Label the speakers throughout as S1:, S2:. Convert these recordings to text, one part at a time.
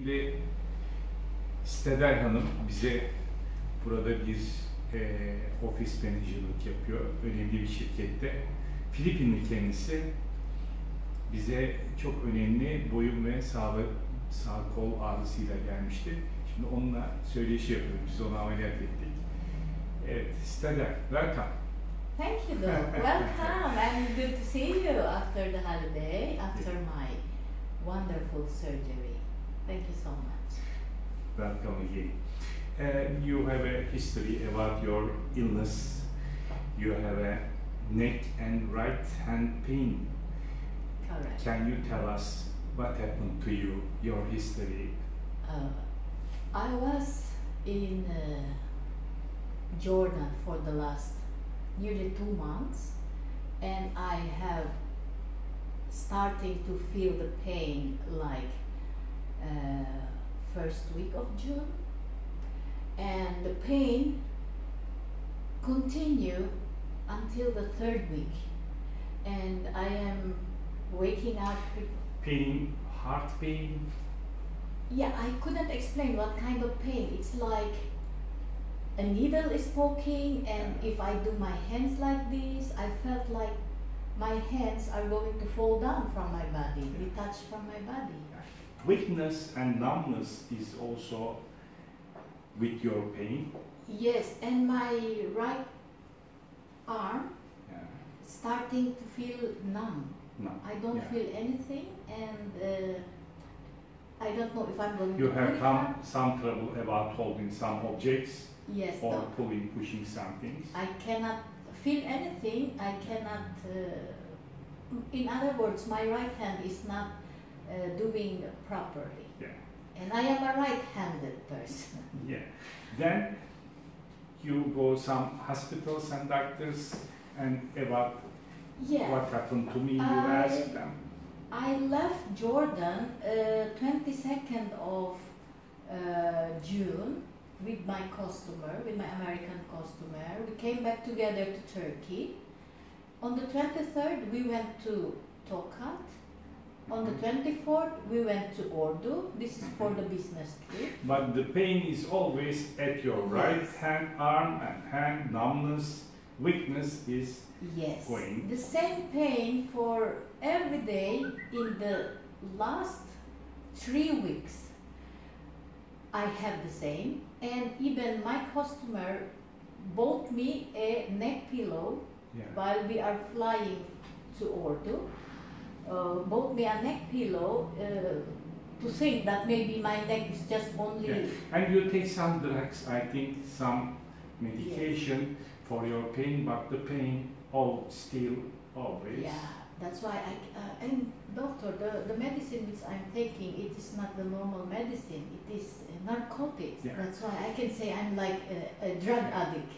S1: Şimdi CİTTADEL Hanım bize burada bir ofis menajerlik yapıyor. Önemli bir şirkette. FİLİPİNLİ kendisi. Bize çok önemli boyun ve sağ kol ağrısıyla gelmişti. Şimdi onunla söyleşi yapıyoruz. Biz onu ameliyat ettik. Evet, CİTTADEL, welcome.
S2: Thank you, Doc. Welcome, and good to see you after the holiday, after my wonderful surgery. Thank you so much.
S1: Welcome again. You have a history about your illness. You have a neck and right hand pain.
S2: Correct.
S1: Can you tell us what happened to you, your history?
S2: I was in Jordan for the last nearly 2 months, and I have starting to feel the pain like first week of June, and the pain continue until the 3rd week, and I am waking up with
S1: Pain, heart pain?
S2: Yeah, I couldn't explain what kind of pain. It's like a needle is poking, and if I do my hands like this, I felt like my hands are going to fall down from my body, detached from my body.
S1: Weakness and numbness is also with your pain?
S2: Yes, and my right arm starting to feel numb.
S1: No.
S2: I don't feel anything, and I don't know if I'm going
S1: You
S2: to
S1: have some trouble about holding some objects?
S2: Yes.
S1: Or
S2: No.
S1: pulling, pushing some things?
S2: I cannot feel anything. I cannot. In other words, my right hand is not doing properly.
S1: Yeah.
S2: And I am a right-handed person.
S1: Yeah. Then you go some hospitals and doctors, and about what happened to me, you ask them.
S2: I left Jordan 22nd of June with my customer, with my American customer. We came back together to Turkey. On the 23rd, we went to Tokat. On the 24th, we went to Ordu. This is for the business trip.
S1: But the pain is always at your right hand, arm and hand, numbness, weakness is going.
S2: The same pain for every day in the last 3 weeks. I have the same, and even my customer bought me a neck pillow while we are flying to Ordu. Bought me a neck pillow to think that maybe my neck is just only...
S1: Yeah. And you take some drugs, I think, some medication for your pain, but the pain still always.
S2: Yeah, that's why and doctor, the medicine which I'm taking, it is not the normal medicine, it is narcotics. Yeah. That's why I can say I'm like a drug addict.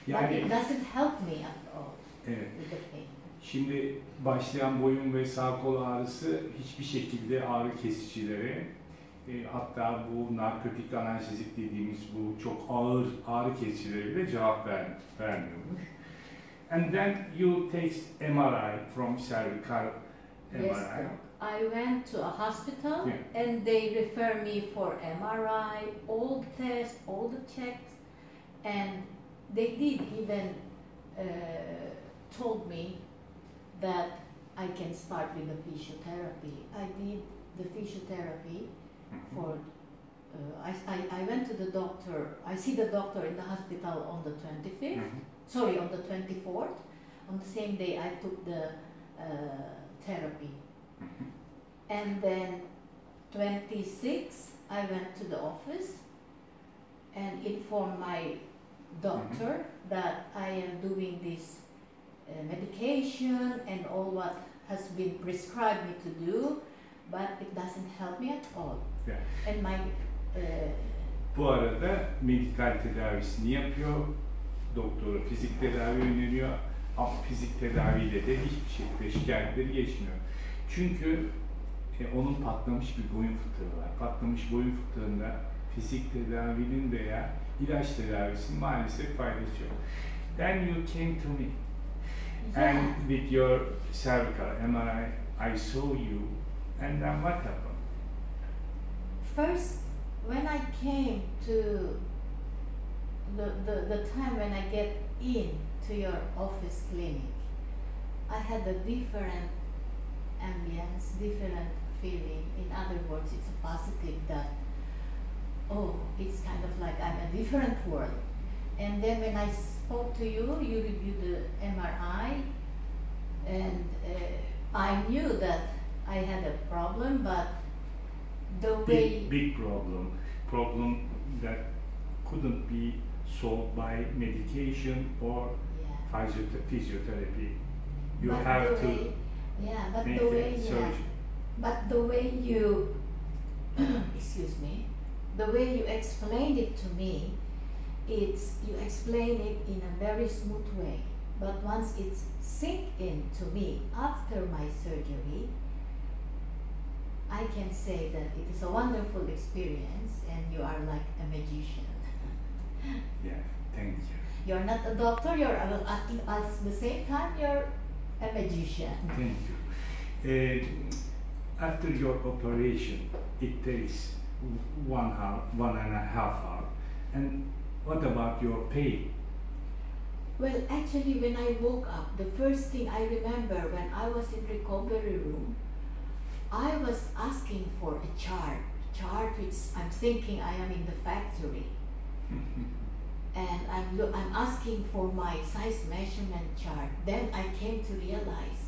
S1: Yeah.
S2: But it doesn't help me at all with the pain.
S1: Şimdi başlayan boyun ve sağ kol ağrısı hiçbir şekilde ağrı kesicilere, hatta bu narkotik analjezik dediğimiz bu çok ağır ağrı kesicilere bile cevap vermiyormuş. And then you take MRI from cervical MRI.
S2: Yes, I went to a hospital and they refer me for MRI, all the tests, all the checks, and they did even told me that I can start with the physiotherapy. I did the physiotherapy for, I went to the doctor, I see the doctor in the hospital on the 25th, sorry, on the 24th. On the same day I took the therapy. And then 26th I went to the office and informed my doctor that I am doing this medication and all what has been prescribed me to do, but it doesn't help me at all.
S1: Yeah.
S2: And my
S1: bu arada medikal tedavisini yapıyor, doktora fizik tedavi öneriyor, ama fizik tedaviyle de hiçbir şekilde şikayetleri geçmiyor. Çünkü onun patlamış bir boyun fıtığı var. Patlamış boyun fıtığında fizik tedavinin veya ilaç tedavisinin maalesef faydası yok. Then you came to me. And with your cervical MRI, I saw you, and then what happened?
S2: first, when I came to the time when I get in to your office clinic, I had a different ambience, different feeling. In other words, it's a positive that, oh, it's kind of like I'm a different world. And then when I spoke to you, you reviewed the MRI, and I knew that I had a problem, but the way...
S1: Big problem that couldn't be solved by medication or physiotherapy. You
S2: but
S1: have to
S2: way, but
S1: make
S2: the way,
S1: a surgery.
S2: But the way you, excuse me, the way you explained it to me, you explain it in a very smooth way. But once it's sink into me after my surgery, I can say that it is a wonderful experience, and you are like a magician.
S1: Yeah, thank you.
S2: You're not a doctor, you're at the same time you're a magician.
S1: Thank you. After your operation, it takes 1.5 hours. And what about your pain?
S2: Well, actually, when I woke up, the first thing I remember when I was in recovery room, I was asking for a chart which I'm thinking I am in the factory. And I'm asking for my size measurement chart. Then I came to realize,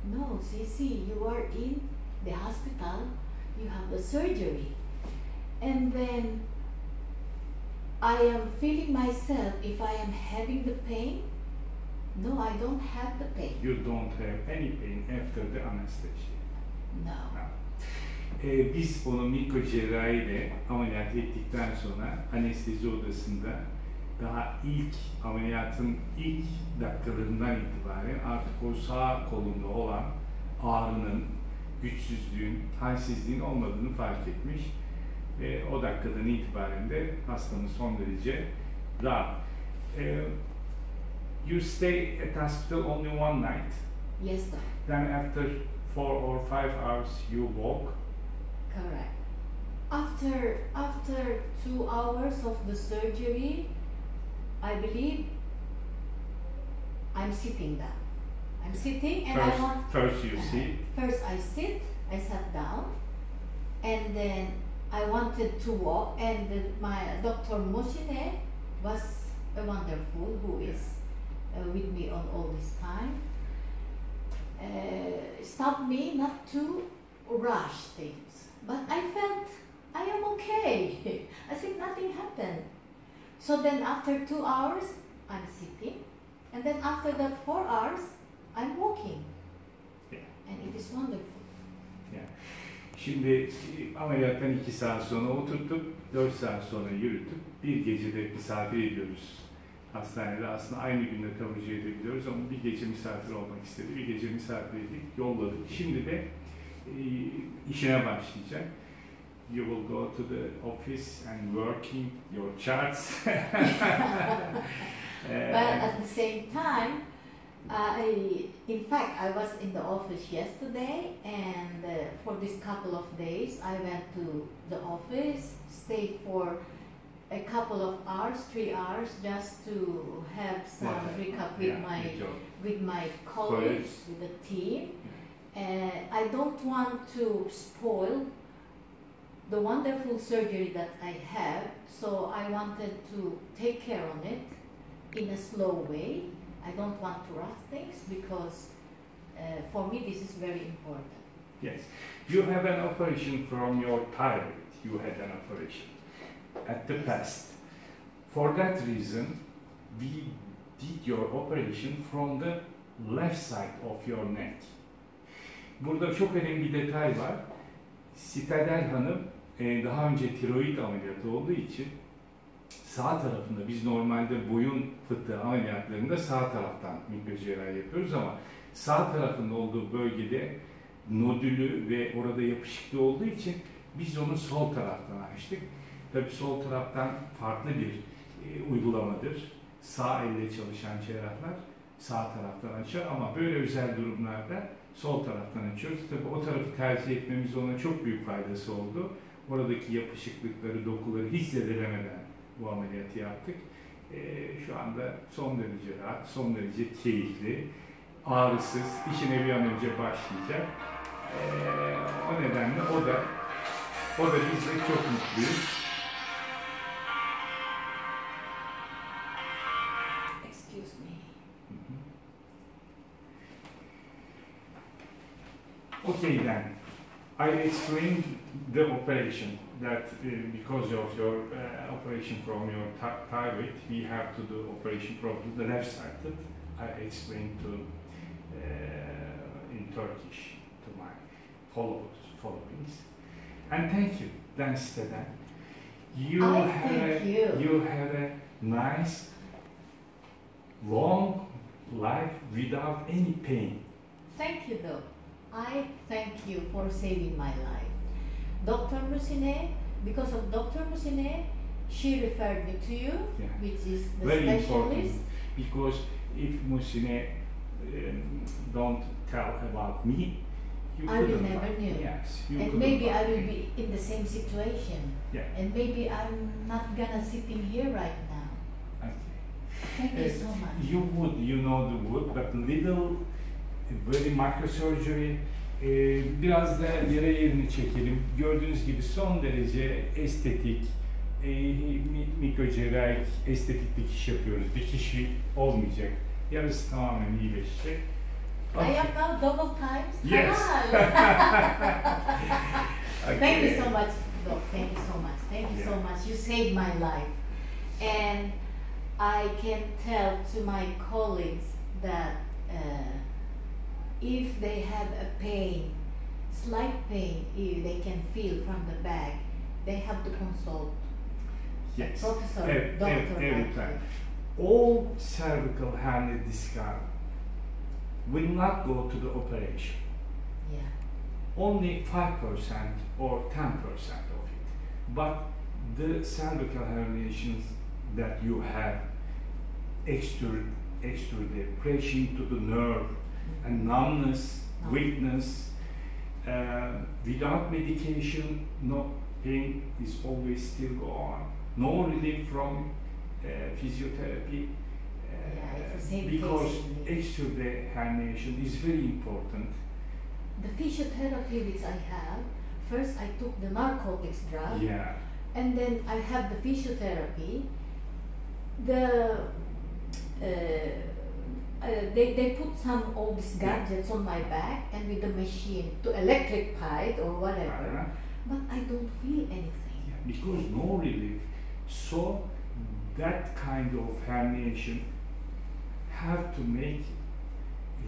S2: no, Cici, you are in the hospital, you have the surgery. And then I am feeling myself, if I am having the pain, no, I don't have the pain.
S1: You don't have any pain after the anesthesia?
S2: No.
S1: Biz onu mikrocerrahiyle ameliyat ettikten sonra anestezi odasında daha ilk ameliyatın ilk dakikalarından itibaren artık o sağ kolunda olan ağrının, güçsüzlüğün, halsizliğin olmadığını fark etmiş ve o dakikadan itibaren de hastamız son derece rahat. You stay at hospital only one night?
S2: Yes, sir.
S1: Then after 4 or 5 hours you walk?
S2: Correct. After 2 hours of the surgery, I believe I'm sitting down. I'm sitting and
S1: First you sit.
S2: First I sat down, and then I wanted to walk, and my Dr. Moshine was wonderful, who is with me on all this time, stopped me not to rush things. But I felt I am okay. I think nothing happened. So then after 2 hours, I'm sitting, and then after that 4 hours, I'm walking.
S1: Yeah.
S2: And it is wonderful.
S1: Yeah. Şimdi ameliyattan 2 saat sonra oturtup 4 saat sonra yürütüp bir gecede misafir ediyoruz hastanede. Aslında aynı günde taburcu edebiliyoruz ama bir gece misafir olmak istedi. Bir gece misafir ettik, yolladık. Şimdi de işine başlayacak. You will go to the office and working your charts.
S2: But at the same time, in fact, I was in the office yesterday, and for this couple of days, I went to the office, stayed for a couple of hours, 3 hours, just to have some recap with my colleagues, with the team. I don't want to spoil the wonderful surgery that I have, so I wanted to take care of it in a slow way. I don't want to rush things because for me this is very important.
S1: Yes. You have an operation from your thyroid. You had an operation at the past. For that reason, we did your operation from the left side of your neck. Burada çok önemli bir detay var. CİTTADEL Hanım daha önce tiroid ameliyatı olduğu için sağ tarafında, biz normalde boyun fıtığı ameliyatlarında sağ taraftan mikrocerrahi yapıyoruz ama sağ tarafında olduğu bölgede nodülü ve orada yapışıklı olduğu için biz onu sol taraftan açtık. Tabii sol taraftan farklı bir uygulamadır. Sağ elle çalışan cerrahlar sağ taraftan açar ama böyle özel durumlarda sol taraftan açıyoruz. Tabii o tarafı tercih etmemiz ona çok büyük faydası oldu. Oradaki yapışıklıkları, dokuları hissedilemeden bu ameliyatı yaptık. Şu anda son derece rahat, son derece keyifli, ağrısız, işine bir an önce başlayacak. O nedenle o da biz de çok mutluyuz.
S2: Excuse me.
S1: Okay then, I explained the operation that because of your operation from your thyroid, we have to do operation from the left-sided. I explained to in Turkish to my followings. And thank you, Dan siteden. You have a nice, long life without any pain.
S2: Thank you, Doc. I thank you for saving my life. Dr. Musine, because of Dr. Musine, she referred me to you, which is the
S1: very
S2: specialist.
S1: Important, because if Musine don't tell about me,
S2: I will never knew.
S1: Yes,
S2: and maybe I will be in the same situation.
S1: Yeah.
S2: And maybe I'm not gonna sitting here right now.
S1: Okay.
S2: Thank you so much.
S1: You would, you know the wood, but little, very microsurgery. Biraz da yere yerini çekelim. Gördüğünüz gibi son derece estetik, mikrocerrahik, estetik dikiş yapıyoruz. Dikişi olmayacak. Yarısı tamamen iyileşecek.
S2: I am now double times.
S1: Yes.
S2: Okay. Thank you so much, Doc. Thank you so much. Thank you so much. You saved my life. And I can tell to my colleagues that if they have a pain, slight pain, they can feel from the back, they have to consult a professor, doctor.
S1: Every time. All cervical hernia discard will not go to the operation.
S2: Yeah.
S1: Only 5% or 10% of it. But the cervical herniations that you have extra depression to the nerve and numbness, weakness, without medication, no pain is always still go on. No relief from physiotherapy.
S2: It's the same
S1: because
S2: case.
S1: extrude herniation is very important.
S2: The physiotherapy which I have, first I took the narcotics drug, and then I have the physiotherapy. They put some all these gadgets on my back and with the machine to electric pipe or whatever, but I don't feel anything.
S1: Because no relief. So that kind of herniation have to make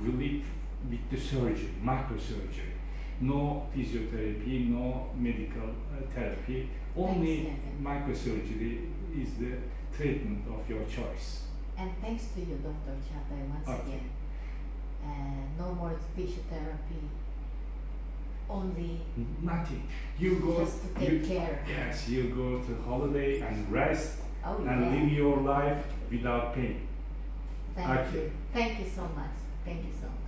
S1: relief with the surgery, microsurgery. No physiotherapy, no medical therapy. Only microsurgery is the treatment of your choice.
S2: And thanks to you, Dr. Çağatay, once again. No more physiotherapy. Only
S1: nothing. You go
S2: just to take care.
S1: Yes, you go to holiday and rest
S2: and
S1: live your life without pain.
S2: Thank you. Thank you so much. Thank you so much.